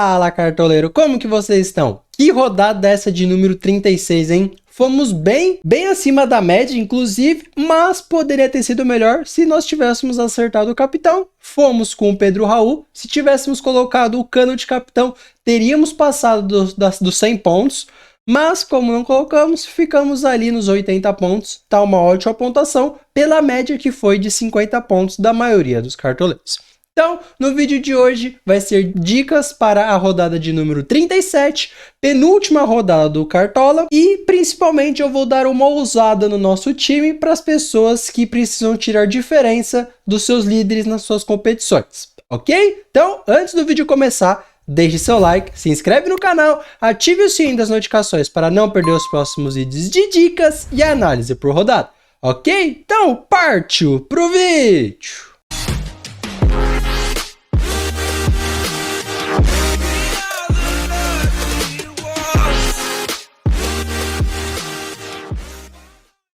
Fala, cartoleiro, como que vocês estão? Que rodada é essa de número 36, hein? Fomos bem acima da média, inclusive, mas poderia ter sido melhor se nós tivéssemos acertado o capitão. Fomos com o Pedro Raul. Se tivéssemos colocado o Cano de capitão, teríamos passado dos 100 pontos. Mas, como não colocamos, ficamos ali nos 80 pontos. Tá uma ótima pontuação pela média que foi de 50 pontos da maioria dos cartoleiros. Então, no vídeo de hoje vai ser dicas para a rodada de número 37, penúltima rodada do Cartola, e principalmente eu vou dar uma ousada no nosso time para as pessoas que precisam tirar diferença dos seus líderes nas suas competições, ok? Então, antes do vídeo começar, deixe seu like, se inscreve no canal, ative o sininho das notificações para não perder os próximos vídeos de dicas e análise por rodada, ok? Então, partiu pro vídeo!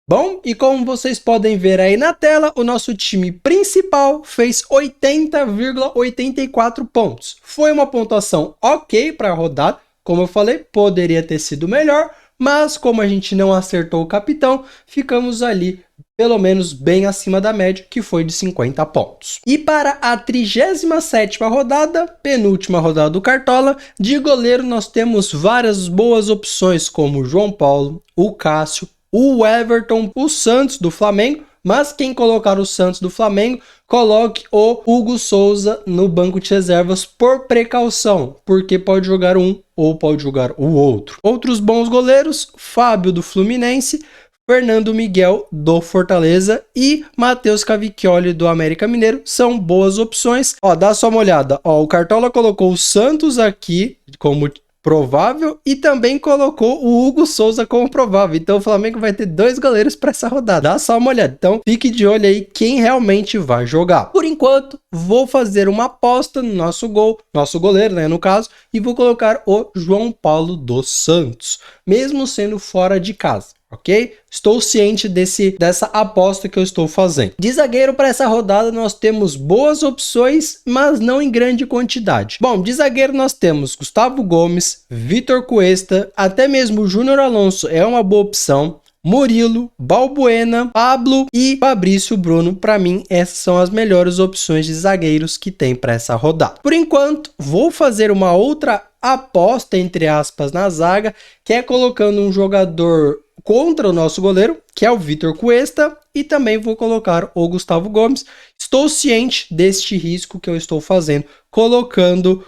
Bom, e como vocês podem ver aí na tela, o nosso time principal fez 80,84 pontos. Foi uma pontuação ok para a rodada, como eu falei, poderia ter sido melhor, mas como a gente não acertou o capitão, ficamos ali pelo menos bem acima da média, que foi de 50 pontos. E para a 37ª rodada, penúltima rodada do Cartola, de goleiro nós temos várias boas opções, como o João Paulo, o Cássio, o Everton, o Santos do Flamengo, mas quem colocar o Santos do Flamengo, coloque o Hugo Souza no banco de reservas por precaução, porque pode jogar um ou pode jogar o outro. Outros bons goleiros, Fábio do Fluminense, Fernando Miguel do Fortaleza e Matheus Cavicchioli do América Mineiro, são boas opções. Ó, dá só uma olhada, ó, o Cartola colocou o Santos aqui como provável e também colocou o Hugo Souza como provável, então o Flamengo vai ter dois goleiros para essa rodada, dá só uma olhada, então fique de olho aí quem realmente vai jogar. Por enquanto, vou fazer uma aposta no nosso goleiro, né, no caso, e vou colocar o João Paulo dos Santos, mesmo sendo fora de casa. Ok? Estou ciente dessa aposta que eu estou fazendo. De zagueiro para essa rodada nós temos boas opções, mas não em grande quantidade. Bom, de zagueiro nós temos Gustavo Gomes, Vitor Cuesta, até mesmo o Júnior Alonso é uma boa opção. Murilo, Balbuena, Pablo e Fabrício Bruno, para mim essas são as melhores opções de zagueiros que tem para essa rodada. Por enquanto, vou fazer uma outra aposta, entre aspas, na zaga, que é colocando um jogador contra o nosso goleiro, que é o Vitor Cuesta, e também vou colocar o Gustavo Gomes. Estou ciente deste risco que eu estou fazendo, colocando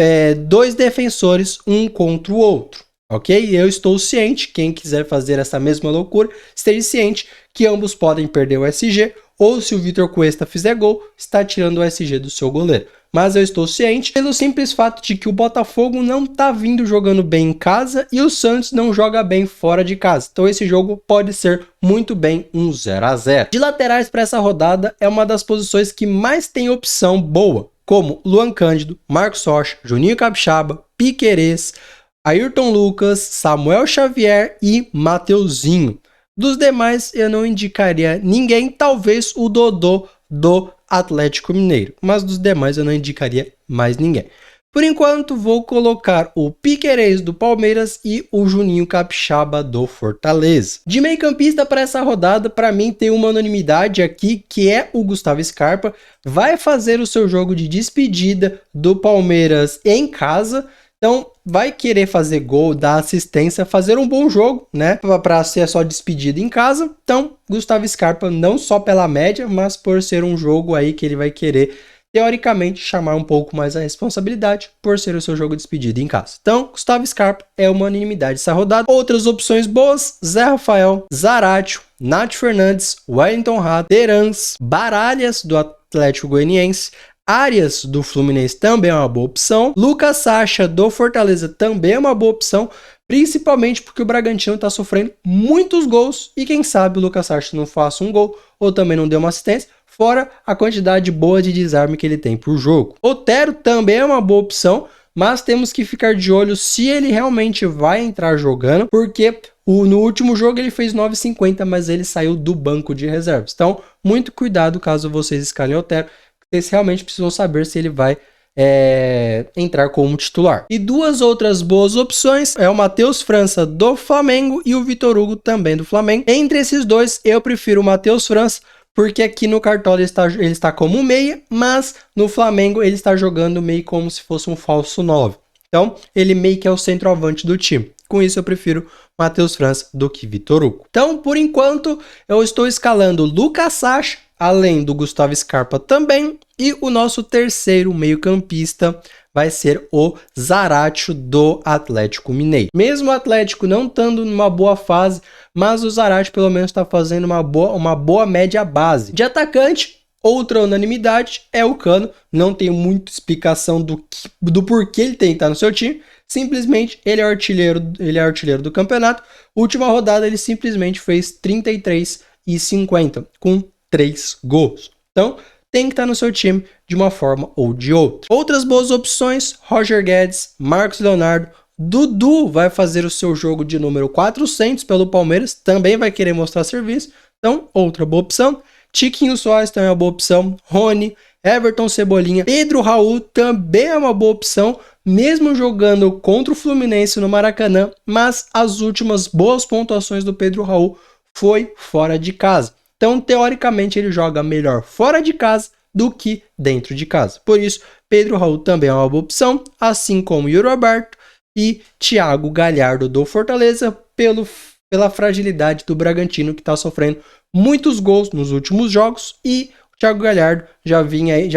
dois defensores, um contra o outro. Ok? Eu estou ciente, quem quiser fazer essa mesma loucura, esteja ciente que ambos podem perder o SG, ou se o Vitor Cuesta fizer gol, está tirando o SG do seu goleiro. Mas eu estou ciente pelo simples fato de que o Botafogo não está vindo jogando bem em casa e o Santos não joga bem fora de casa. Então esse jogo pode ser muito bem um 0 a 0. De laterais para essa rodada é uma das posições que mais tem opção boa, como Luan Cândido, Marcos Rocha, Juninho Capixaba, Piquerez, Ayrton Lucas, Samuel Xavier e Mateuzinho. Dos demais eu não indicaria ninguém, talvez o Dodô do Atlético Mineiro, mas dos demais eu não indicaria mais ninguém. Por enquanto vou colocar o Piquerez do Palmeiras e o Juninho Capixaba do Fortaleza. De meio campista para essa rodada, para mim tem uma unanimidade aqui, que é o Gustavo Scarpa, vai fazer o seu jogo de despedida do Palmeiras em casa. Então, vai querer fazer gol, dar assistência, fazer um bom jogo, né? Para ser só despedida em casa. Então, Gustavo Scarpa, não só pela média, mas por ser um jogo aí que ele vai querer, teoricamente, chamar um pouco mais a responsabilidade por ser o seu jogo de despedida em casa. Então, Gustavo Scarpa é uma unanimidade essa rodada. Outras opções boas, Zé Rafael, Zaratio, Nath Fernandes, Wellington Rato, Terans, Baralhas do Atlético Goianiense, Arias do Fluminense também é uma boa opção. Lucas Sacha do Fortaleza também é uma boa opção, principalmente porque o Bragantino está sofrendo muitos gols e quem sabe o Lucas Sacha não faça um gol ou também não dê uma assistência, fora a quantidade boa de desarme que ele tem por jogo. Otero também é uma boa opção, mas temos que ficar de olho se ele realmente vai entrar jogando, porque no último jogo ele fez 9,50, mas ele saiu do banco de reservas. Então, muito cuidado caso vocês escalem Otero. Vocês realmente precisam saber se ele vai entrar como titular. E duas outras boas opções é o Matheus França do Flamengo e o Vitor Hugo também do Flamengo. Entre esses dois, eu prefiro o Matheus França, porque aqui no Cartola ele está como meia, mas no Flamengo ele está jogando meio como se fosse um falso 9. Então, ele meio que é o centroavante do time. Com isso, eu prefiro Matheus França do que Vitor Hugo. Então, por enquanto, eu estou escalando Lucas Sacha, além do Gustavo Scarpa também. E o nosso terceiro meio-campista vai ser o Zaratio do Atlético Mineiro. Mesmo o Atlético não estando numa boa fase, mas o Zaratio pelo menos está fazendo uma boa média base. De atacante, outra unanimidade é o Cano. Não tem muita explicação do porquê ele tem que estar no seu time. Simplesmente ele é artilheiro do campeonato. Última rodada ele simplesmente fez 33,50 com 3 gols. Então tem que estar no seu time de uma forma ou de outra. Outras boas opções: Roger Guedes, Marcos Leonardo. Dudu vai fazer o seu jogo de número 400 pelo Palmeiras, também vai querer mostrar serviço, então outra boa opção. Tiquinho Soares também é uma boa opção. Rony, Everton Cebolinha, Pedro Raul também é uma boa opção, mesmo jogando contra o Fluminense no Maracanã, mas as últimas boas pontuações do Pedro Raul foi fora de casa. Então, teoricamente, ele joga melhor fora de casa do que dentro de casa. Por isso, Pedro Raul também é uma boa opção, assim como Yuri Alberto e Thiago Galhardo do Fortaleza, pela fragilidade do Bragantino, que está sofrendo muitos gols nos últimos jogos, e o Thiago Galhardo já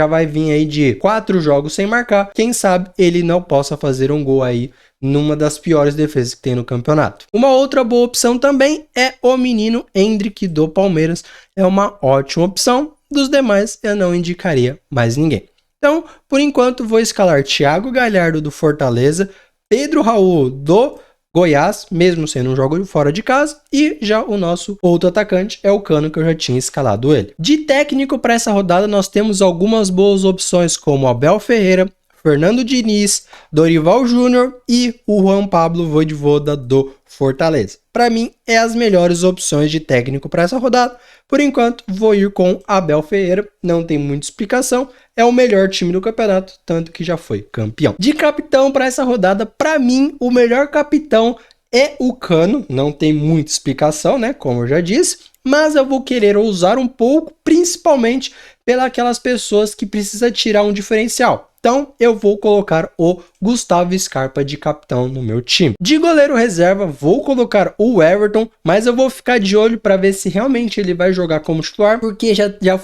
vai vir aí de 4 jogos sem marcar. Quem sabe ele não possa fazer um gol aí numa das piores defesas que tem no campeonato. Uma outra boa opção também é o menino Endrick do Palmeiras. É uma ótima opção. Dos demais eu não indicaria mais ninguém. Então, por enquanto, vou escalar Thiago Galhardo do Fortaleza, Pedro Raul do Goiás, mesmo sendo um jogo fora de casa, e já o nosso outro atacante é o Cano, que eu já tinha escalado ele. De técnico para essa rodada, nós temos algumas boas opções, como Abel Ferreira, Fernando Diniz, Dorival Júnior e o Juan Pablo Vojvoda do Fortaleza. Para mim, é as melhores opções de técnico para essa rodada. Por enquanto, vou ir com Abel Ferreira, não tem muita explicação, é o melhor time do campeonato, tanto que já foi campeão. De capitão para essa rodada, para mim, o melhor capitão é o Cano, não tem muita explicação, né, como eu já disse, mas eu vou querer ousar um pouco, principalmente pelas pessoas que precisam tirar um diferencial. Então, eu vou colocar o Gustavo Scarpa de capitão no meu time. De goleiro reserva, vou colocar o Everton, mas eu vou ficar de olho para ver se realmente ele vai jogar como titular, porque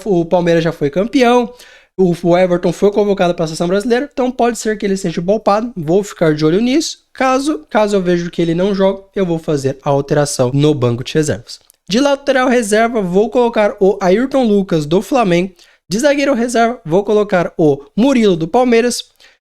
o Palmeiras já foi campeão, o Everton foi convocado para a seleção brasileira, então pode ser que ele seja poupado. Vou ficar de olho nisso. Caso eu veja que ele não joga, eu vou fazer a alteração no banco de reservas. De lateral reserva, vou colocar o Ayrton Lucas do Flamengo. De zagueiro reserva, vou colocar o Murilo do Palmeiras.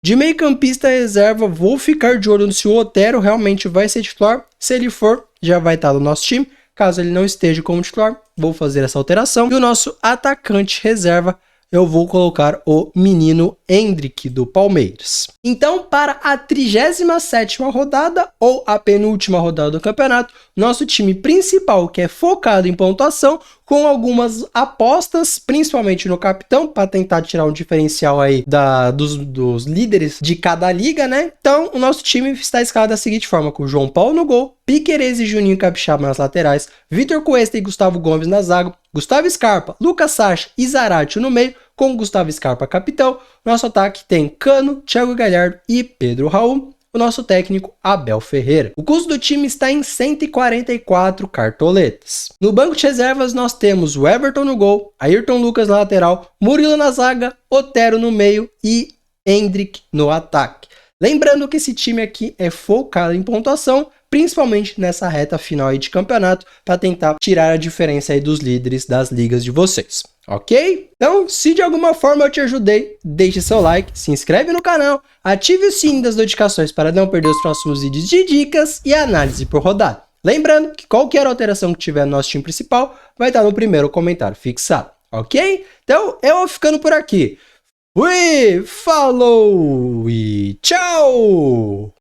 De meio campista reserva, vou ficar de olho se o Otero realmente vai ser titular. Se ele for, já vai estar no nosso time. Caso ele não esteja como titular, vou fazer essa alteração. E o nosso atacante reserva, eu vou colocar o menino Endrick do Palmeiras. Então, para a 37ª rodada, ou a penúltima rodada do campeonato, nosso time principal, que é focado em pontuação, com algumas apostas, principalmente no capitão, para tentar tirar um diferencial aí dos líderes de cada liga, né? Então, o nosso time está escalado da seguinte forma, com o João Paulo no gol, Piquerez e Juninho Capixaba nas laterais, Vitor Cuesta e Gustavo Gomes na zaga, Gustavo Scarpa, Lucas Sacha e Zaratio no meio, com Gustavo Scarpa capitão. Nosso ataque tem Cano, Thiago Galhardo e Pedro Raul. O nosso técnico, Abel Ferreira. O custo do time está em 144 cartoletas. No banco de reservas, nós temos o Everton no gol, Ayrton Lucas na lateral, Murilo na zaga, Otero no meio e Endrick no ataque. Lembrando que esse time aqui é focado em pontuação, principalmente nessa reta final aí de campeonato, para tentar tirar a diferença aí dos líderes das ligas de vocês. Ok? Então, se de alguma forma eu te ajudei, deixe seu like, se inscreve no canal, ative o sininho das notificações para não perder os próximos vídeos de dicas e análise por rodada. Lembrando que qualquer alteração que tiver no nosso time principal vai estar no primeiro comentário fixado. Ok? Então, eu vou ficando por aqui. Fui, falou e tchau!